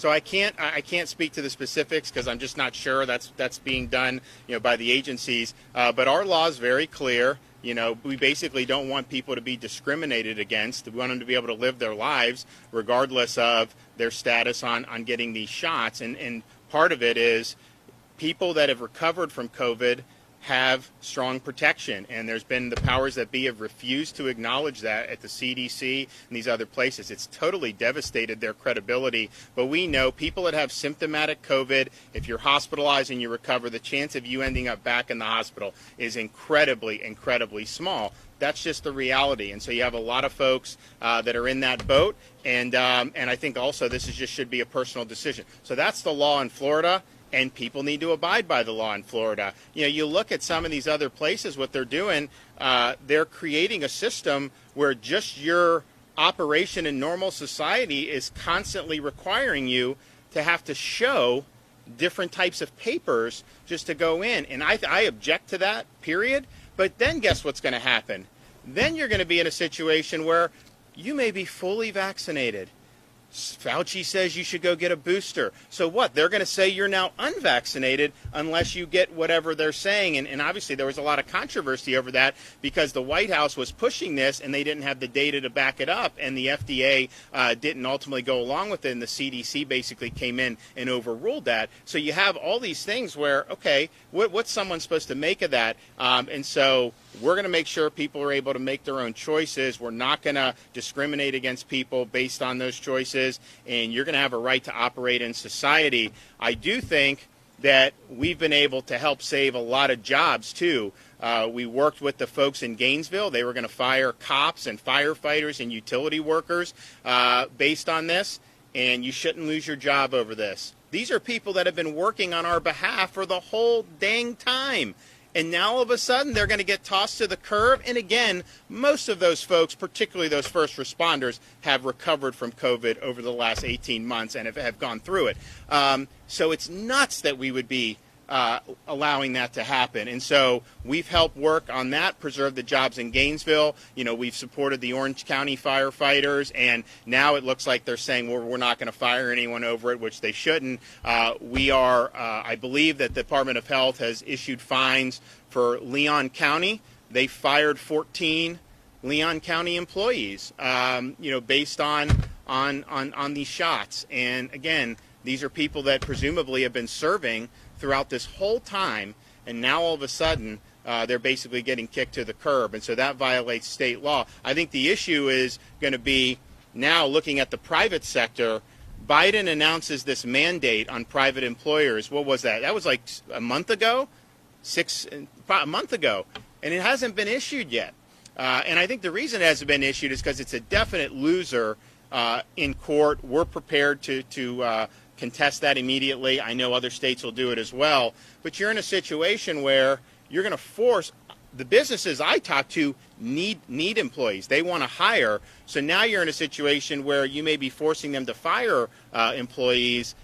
So I can't speak to the specifics because I'm just not sure that's being done, by the agencies. But our law is very clear. We basically don't want people to be discriminated against. We want them to be able to live their lives regardless of their status on getting these shots. And part of it is people that have recovered from COVID have strong protection, and there's been the powers that be have refused to acknowledge that at the CDC and these other places. It's totally devastated their credibility. But we know people that have symptomatic COVID, if you're hospitalized and you recover, the chance of you ending up back in the hospital is incredibly, incredibly small. That's just the reality. And so you have a lot of folks that are in that boat, and I think also this should be a personal decision. So that's the law in Florida. And people need to abide by the law in Florida. You look at some of these other places, what they're doing, they're creating a system where just your operation in normal society is constantly requiring you to have to show different types of papers just to go in. And I object to that, period. But then guess what's going to happen? Then you're going to be in a situation where you may be fully vaccinated. Fauci says you should go get a booster. So what? They're going to say you're now unvaccinated unless you get whatever they're saying. And obviously there was a lot of controversy over that because the White House was pushing this and they didn't have the data to back it up. And the FDA didn't ultimately go along with it. And the CDC basically came in and overruled that. So you have all these things where, okay, what's someone supposed to make of that? And so we're going to make sure people are able to make their own choices. We're not going to discriminate against people based on those choices, and you're going to have a right to operate in society. I do think that we've been able to help save a lot of jobs, too. We worked with the folks in Gainesville. They were going to fire cops and firefighters and utility workers based on this, and you shouldn't lose your job over this. These are people that have been working on our behalf for the whole dang time. And now all of a sudden they're going to get tossed to the curb. And again, most of those folks, particularly those first responders, have recovered from COVID over the last 18 months and have gone through it. So it's nuts that we would be allowing that to happen. And so we've helped work on that, preserve the jobs in Gainesville. We've supported the Orange County firefighters, and now it looks like they're saying, well, we're not going to fire anyone over it, which they shouldn't. I believe that the Department of Health has issued fines for Leon County. They fired 14 Leon County employees, based on these shots. And again, these are people that presumably have been serving throughout this whole time, and now all of a sudden they're basically getting kicked to the curb, and so that violates state law. I think the issue is going to be now looking at the private sector. Biden announces this mandate on private employers. What was that? That was like a month ago, a month ago, and it hasn't been issued yet. And I think the reason it hasn't been issued is because it's a definite loser in court. We're prepared to contest that immediately. I know other states will do it as well. But you're in a situation where you're going to force the businesses I talk to need employees. They want to hire. So now you're in a situation where you may be forcing them to fire employees.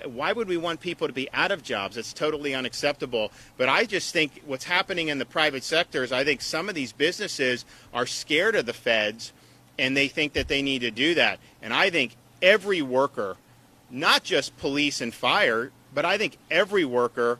Why would we want people to be out of jobs? It's totally unacceptable. But I just think what's happening in the private sector is I think some of these businesses are scared of the feds, and they think that they need to do that. And I think every worker, not just police and fire, but I think every worker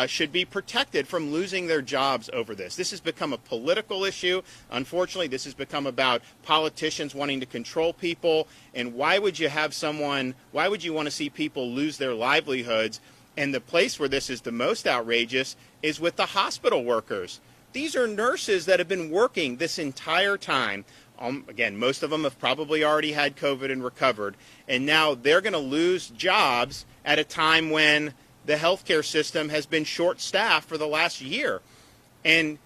should be protected from losing their jobs over this. This has become a political issue. Unfortunately, this has become about politicians wanting to control people. And why would you want to see people lose their livelihoods? And the place where this is the most outrageous is with the hospital workers. These are nurses that have been working this entire time. Again, most of them have probably already had COVID and recovered. And now they're going to lose jobs at a time when the healthcare system has been short-staffed for the last year. And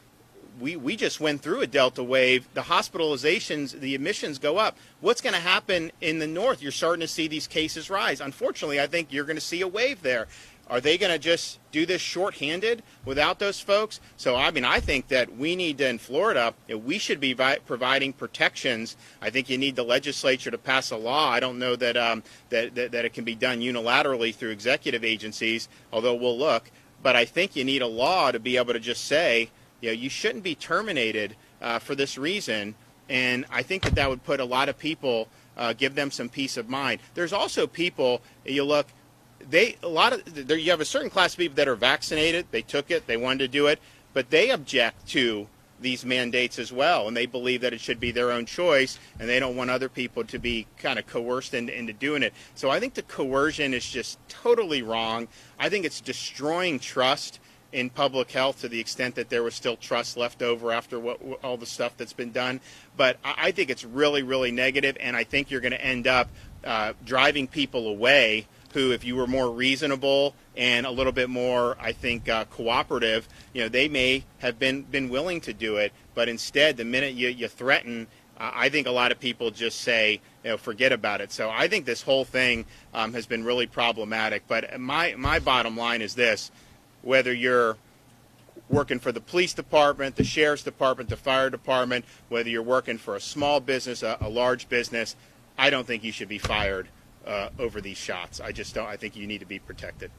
we just went through a Delta wave. The hospitalizations, the admissions go up. What's going to happen in the north? You're starting to see these cases rise. Unfortunately, I think you're going to see a wave there. Are they going to just do this shorthanded without those folks? So, I think that we need to, in Florida, we should be providing protections. I think you need the legislature to pass a law. I don't know that that it can be done unilaterally through executive agencies, although we'll look. But I think you need a law to be able to just say, you shouldn't be terminated for this reason. And I think that would put a lot of people give them some peace of mind. There's also people, you look, you have a certain class of people that are vaccinated, they took it, they wanted to do it, but they object to these mandates as well, and they believe that it should be their own choice, and they don't want other people to be kind of coerced into doing it. So I think the coercion is just totally wrong. I think it's destroying trust in public health to the extent that there was still trust left over after all the stuff that's been done. But I think it's really, really negative, and I think you're going to end up driving people away who, if you were more reasonable and a little bit more, I think, cooperative, they may have been willing to do it. But instead, the minute you threaten, I think a lot of people just say, forget about it. So I think this whole thing has been really problematic. But my bottom line is this: whether you're working for the police department, the sheriff's department, the fire department, whether you're working for a small business, a large business, I don't think you should be fired over these shots. I just don't. I think you need to be protected.